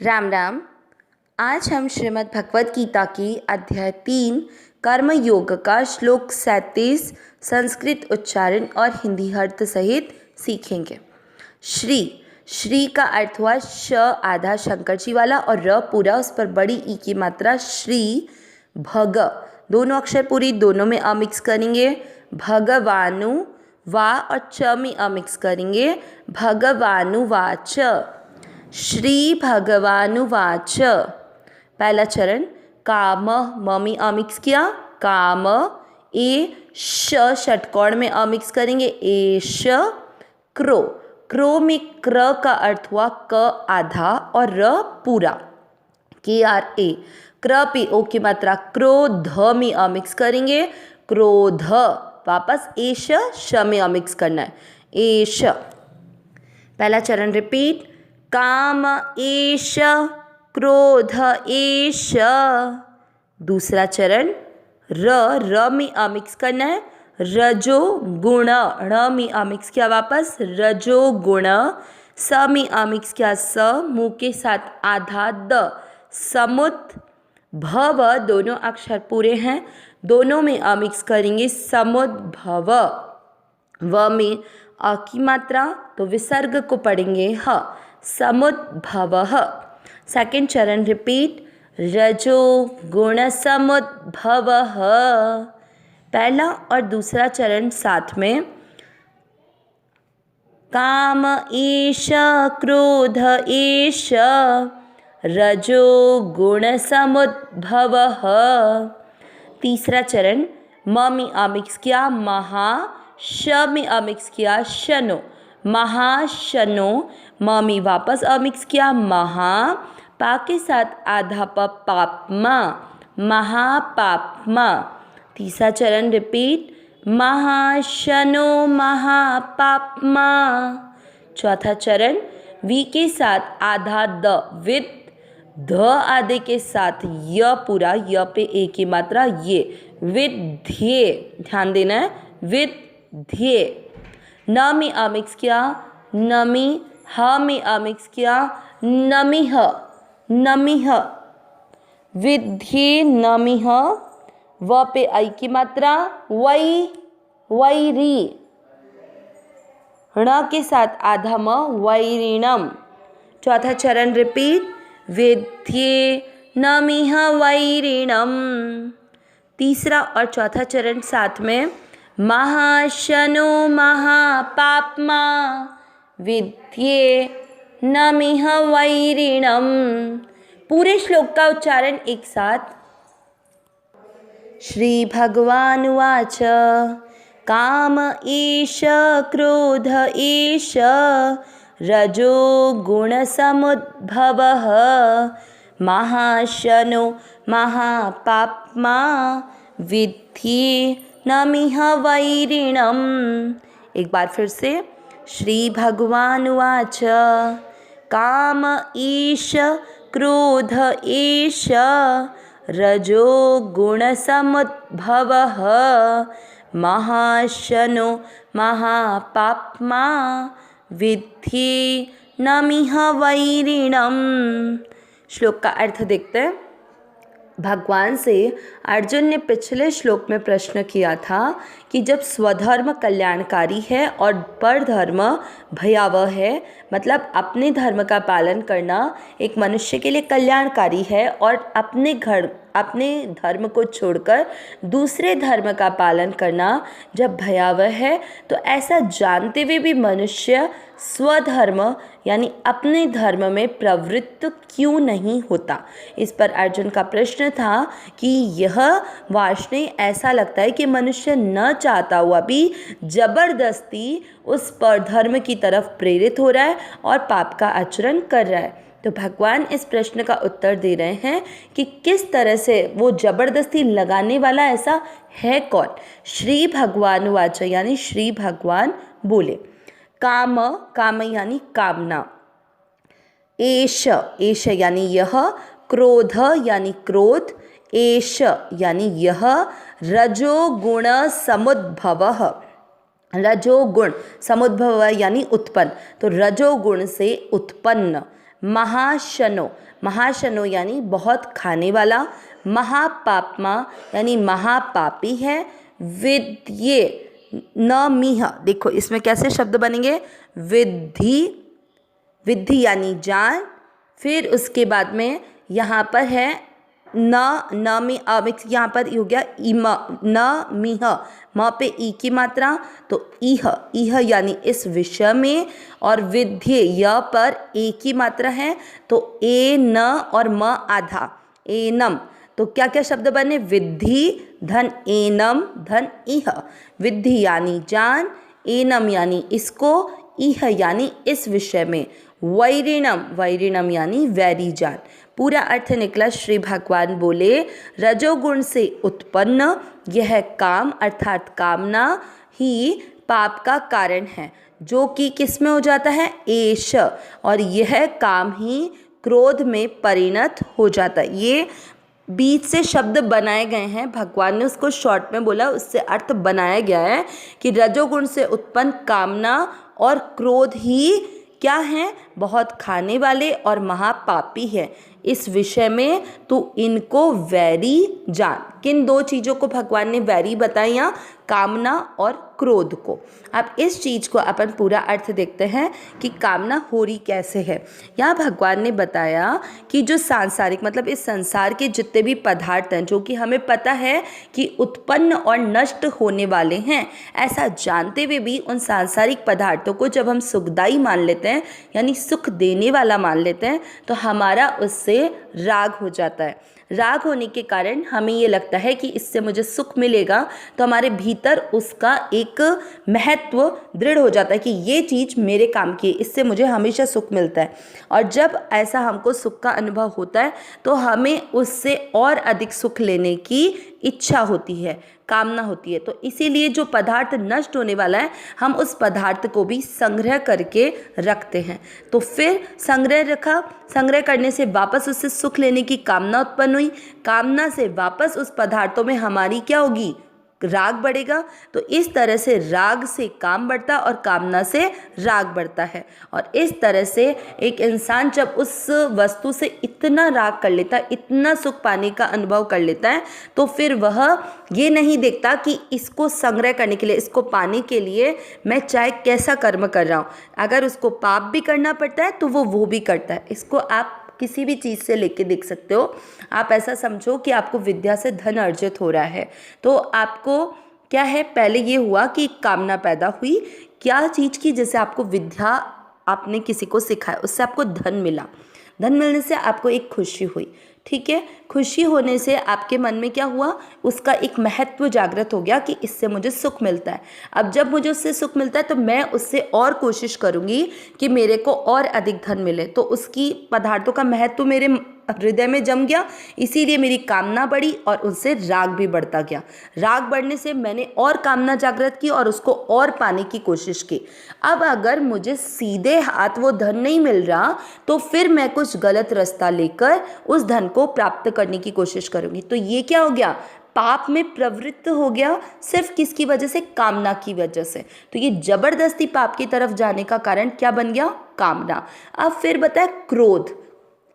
राम राम। आज हम श्रीमद् भगवद गीता की अध्याय 3 कर्म योग का श्लोक 37 संस्कृत उच्चारण और हिंदी अर्थ सहित सीखेंगे। श्री श्री का अर्थ हुआ श आधा शंकर जी वाला और र पूरा, उस पर बड़ी ई की मात्रा श्री। भग दोनों अक्षर पूरी, दोनों में अ मिक्स करेंगे। भगवानु वा और च में अ मिक्स करेंगे। भगवानुवाच। श्री भगवानुवाच। पहला चरण काम ममी अ मिक्स किया, काम ए श षटकोण में अ मिक्स करेंगे, एश। क्रो क्रो में क्र का अर्थ हुआ क आधा और र पूरा, के आर ए। क्र पे ओ की मात्रा क्रोध में अ मिक्स करेंगे, क्रोध। वापस एश श में अ मिक्स करना है, एश। पहला चरण रिपीट, काम एश क्रोध एश। दूसरा चरण र में अ मिक्स करना है, रजो गुण। ण में अ मिक्स किया, वापस रजो गुण। स में अ मिक्स किया, स मुंह के साथ आधा द, समुत। भव दोनों अक्षर पूरे हैं, दोनों में अ मिक्स करेंगे, समुद्भव। व में अ की मात्रा तो विसर्ग को पढ़ेंगे ह, समुद्भवः। सेकंड चरण रिपीट, रजो गुण समुद्भवः। पहला और दूसरा चरण साथ में, काम एष क्रोध एष रजो गुण समुद्भवः। तीसरा चरण म में अ मिक्स किया, महा। श में अ मिक्स किया, शनो, महाशनो। म में वापस अ मिक्स किया, महा। पा के साथ आधा प, पापमा, महापापमा। तीसरा चरण रिपीट, महाशनो महापापमा। चौथा चरण वी के साथ आधा द, विद। ध आधे के साथ य पूरा, य पे ए की मात्रा ये, विध्येय। ध्यान देना है, विध्येय। न में अ मिक्स किया, नमी। ह में अ मिक्स किया, नमिह, नमिह। विध्येय नमिह। व पे आई की मात्रा वै, वैरी। ण के साथ आधा म, वैरिणम। चौथा चरण रिपीट, विध्येय नमिह वैरिणम। तीसरा और चौथा चरण साथ में, महाशनो महापापमा विध्येय नमिह वैरिणम। पूरे श्लोक का उच्चारण एक साथ। श्री भगवानुवाच। काम एष क्रोध एष रजो गुण समुद्भवः महाशनो महापाप्मा विद्धि नमिह वैरिणम। एक बार फिर से, श्री भगवानुवाच। काम एष क्रोध एष रजो गुण समुद्भवः महाशनो महापाप्मा विद्धि नमिह वैरिणम। श्लोक का अर्थ देखते हैं। भगवान से अर्जुन ने पिछले श्लोक में प्रश्न किया था कि जब स्वधर्म कल्याणकारी है और परधर्म भयावह है, मतलब अपने धर्म का पालन करना एक मनुष्य के लिए कल्याणकारी है और अपने धर्म को छोड़कर दूसरे धर्म का पालन करना जब भयावह है, तो ऐसा जानते हुए भी मनुष्य स्वधर्म यानी अपने धर्म में प्रवृत्त क्यों नहीं होता। इस पर अर्जुन का प्रश्न था कि यह वासना, ऐसा लगता है कि मनुष्य न चाहता हुआ भी जबरदस्ती उस परधर्म की तरफ प्रेरित हो रहा है और पाप का आचरण कर रहा है। तो भगवान इस प्रश्न का उत्तर दे रहे हैं कि किस तरह से वो जबरदस्ती लगाने वाला ऐसा है कौन। श्री भगवानुवाच यानी श्री भगवान बोले। काम काम यानी कामना, एष एष यानी यह, क्रोध यानी क्रोध, एष यानी यह, रजोगुण समुद्भवः। रजोगुण समुद्भव यानी उत्पन्न, तो रजोगुण से उत्पन्न, महाशनो, महाशनो यानी बहुत खाने वाला, महापाप्मा यानी महापापी है, विद्ये नमीह, देखो इसमें कैसे शब्द बनेंगे, विद्धि, विद्धि यानी जान, फिर उसके बाद में यहाँ पर है न में मिक्स, यहाँ पर हो गया इम, न मीह, म पे ई की मात्रा, तो इह यानी इस विषय में, और विद्ये य पर ए की मात्रा है, तो ए न और म आधा, एनम, तो क्या क्या शब्द बने, विद्धि धन एनम धन इह, विद्धि यानी जान, एनम यानी इसको, इह यानी इस विषय में, वैरिणम, वैरिणम यानी वैरी जान। पूरा अर्थ निकला, श्री भगवान बोले रजोगुण से उत्पन्न यह काम अर्थात कामना ही पाप का कारण है, जो कि किस में हो जाता है, एश, और यह काम ही क्रोध में परिणत हो जाता है। ये बीच से शब्द बनाए गए हैं, भगवान ने उसको शॉर्ट में बोला, उससे अर्थ बनाया गया है कि रजोगुण से उत्पन्न कामना और क्रोध ही क्या हैं, बहुत खाने वाले और महापापी है, इस विषय में तू इनको वैरी जान। किन दो चीज़ों को भगवान ने वैरी बताया, कामना और क्रोध को। अब इस चीज़ को अपन पूरा अर्थ देखते हैं कि कामना हो रही कैसे है। यहाँ भगवान ने बताया कि जो सांसारिक मतलब इस संसार के जितने भी पदार्थ हैं, जो कि हमें पता है कि उत्पन्न और नष्ट होने वाले हैं, ऐसा जानते हुए भी उन सांसारिक पदार्थों को जब हम सुखदायी मान लेते हैं, यानी सुख देने वाला मान लेते हैं, तो हमारा उससे राग हो जाता है। राग होने के कारण हमें ये लगता है कि इससे मुझे सुख मिलेगा, तो हमारे भीतर उसका एक महत्व दृढ़ हो जाता है कि ये चीज़ मेरे काम की है, इससे मुझे हमेशा सुख मिलता है। और जब ऐसा हमको सुख का अनुभव होता है तो हमें उससे और अधिक सुख लेने की इच्छा होती है, कामना होती है। तो इसीलिए जो पदार्थ नष्ट होने वाला है, हम उस पदार्थ को भी संग्रह करके रखते हैं। तो फिर संग्रह रखा, संग्रह करने से वापस उससे सुख लेने की कामना उत्पन्न हुई, कामना से वापस उस पदार्थों में हमारी क्या होगी, राग बढ़ेगा। तो इस तरह से राग से काम बढ़ता और कामना से राग बढ़ता है। और इस तरह से एक इंसान जब उस वस्तु से इतना राग कर लेता है, इतना सुख पाने का अनुभव कर लेता है, तो फिर वह ये नहीं देखता कि इसको संग्रह करने के लिए, इसको पाने के लिए मैं चाहे कैसा कर्म कर रहा हूँ। अगर उसको पाप भी करना पड़ता है तो वो भी करता है। इसको आप किसी भी चीज़ से लेके देख सकते हो। आप ऐसा समझो कि आपको विद्या से धन अर्जित हो रहा है, तो आपको क्या है, पहले ये हुआ कि कामना पैदा हुई, क्या चीज़ की, जैसे आपको विद्या आपने किसी को सिखाया, उससे आपको धन मिला, धन मिलने से आपको एक खुशी हुई, ठीक है। खुशी होने से आपके मन में क्या हुआ, उसका एक महत्व जागृत हो गया कि इससे मुझे सुख मिलता है। अब जब मुझे उससे सुख मिलता है तो मैं उससे और कोशिश करूँगी कि मेरे को और अधिक धन मिले। तो उसकी पदार्थों का महत्व मेरे हृदय में जम गया, इसीलिए मेरी कामना बढ़ी और उससे राग भी बढ़ता गया। राग बढ़ने से मैंने और कामना जागृत की और उसको और पाने की कोशिश की। अब अगर मुझे सीधे हाथ वो धन नहीं मिल रहा, तो फिर मैं कुछ गलत रास्ता लेकर उस धन को प्राप्त करने की कोशिश करूंगी। तो ये क्या हो गया, पाप में प्रवृत्त हो गया, सिर्फ किसकी वजह से, कामना की वजह से। तो ये जबरदस्ती पाप की तरफ जाने का कारण क्या बन गया, कामना। अब फिर बताए क्रोध।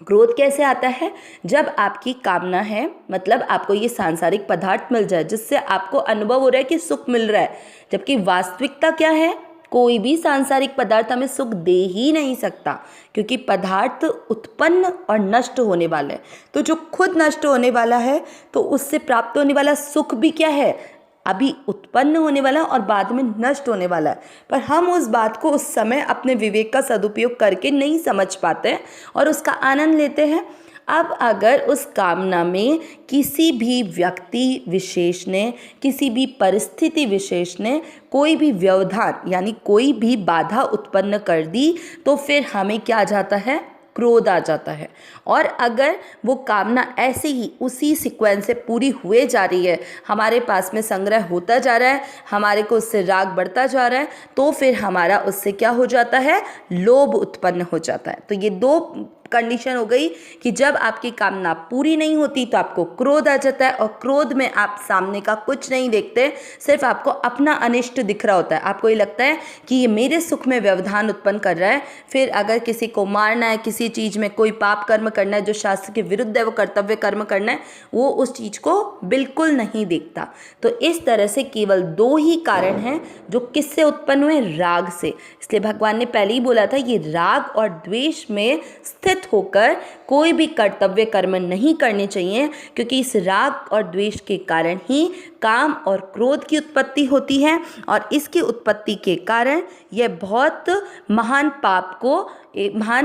क्रोध कैसे आता है, जब आपकी कामना है, मतलब आपको ये सांसारिक पदार्थ मिल जाए जिससे आपको अनुभव हो रहा है कि सुख मिल रहा है, जबकि वास्तविकता क्या है, कोई भी सांसारिक पदार्थ हमें सुख दे ही नहीं सकता, क्योंकि पदार्थ उत्पन्न और नष्ट होने वाला है। तो जो खुद नष्ट होने वाला है, तो उससे प्राप्त होने वाला सुख भी क्या है, अभी उत्पन्न होने वाला और बाद में नष्ट होने वाला है। पर हम उस बात को उस समय अपने विवेक का सदुपयोग करके नहीं समझ पाते और उसका आनंद लेते हैं। अब अगर उस कामना में किसी भी व्यक्ति विशेष ने, किसी भी परिस्थिति विशेष ने कोई भी व्यवधान यानी कोई भी बाधा उत्पन्न कर दी, तो फिर हमें क्या आ जाता है, क्रोध आ जाता है। और अगर वो कामना ऐसे ही उसी सीक्वेंस से पूरी हुए जा रही है, हमारे पास में संग्रह होता जा रहा है, हमारे को उससे राग बढ़ता जा रहा है, तो फिर हमारा उससे क्या हो जाता है, लोभ उत्पन्न हो जाता है। तो ये दो कंडीशन हो गई कि जब आपकी कामना पूरी नहीं होती तो आपको क्रोध आ जाता है, और क्रोध में आप सामने का कुछ नहीं देखते, सिर्फ आपको अपना अनिष्ट दिख रहा होता है। आपको ये लगता है कि ये मेरे सुख में व्यवधान उत्पन्न कर रहा है। फिर अगर किसी को मारना है, किसी चीज़ में कोई पाप कर्म करना है जो शास्त्र के विरुद्ध है, वो कर्तव्य कर्म करना है, वो उस चीज़ को बिल्कुल नहीं देखता। तो इस तरह से केवल 2 ही कारण हैं जो किससे उत्पन्न हुए, राग से। इसलिए भगवान ने पहले ही बोला था ये राग और द्वेष में स्थित होकर कोई भी कर्तव्य कर्म नहीं करने चाहिए, क्योंकि इस राग और द्वेष के कारण ही काम और क्रोध की उत्पत्ति होती है, और इसकी उत्पत्ति के कारण यह बहुत महान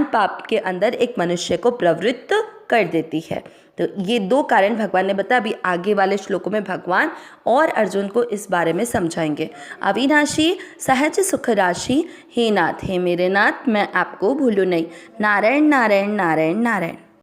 पाप के अंदर एक मनुष्य को प्रवृत्त कर देती है। तो ये 2 कारण भगवान ने बताया। अभी आगे वाले श्लोकों में भगवान और अर्जुन को इस बारे में समझाएंगे। अविनाशी सहज सुख राशि, हे नाथ, हे मेरे नाथ, मैं आपको भूलूं नहीं। नारायण नारायण नारायण नारायण।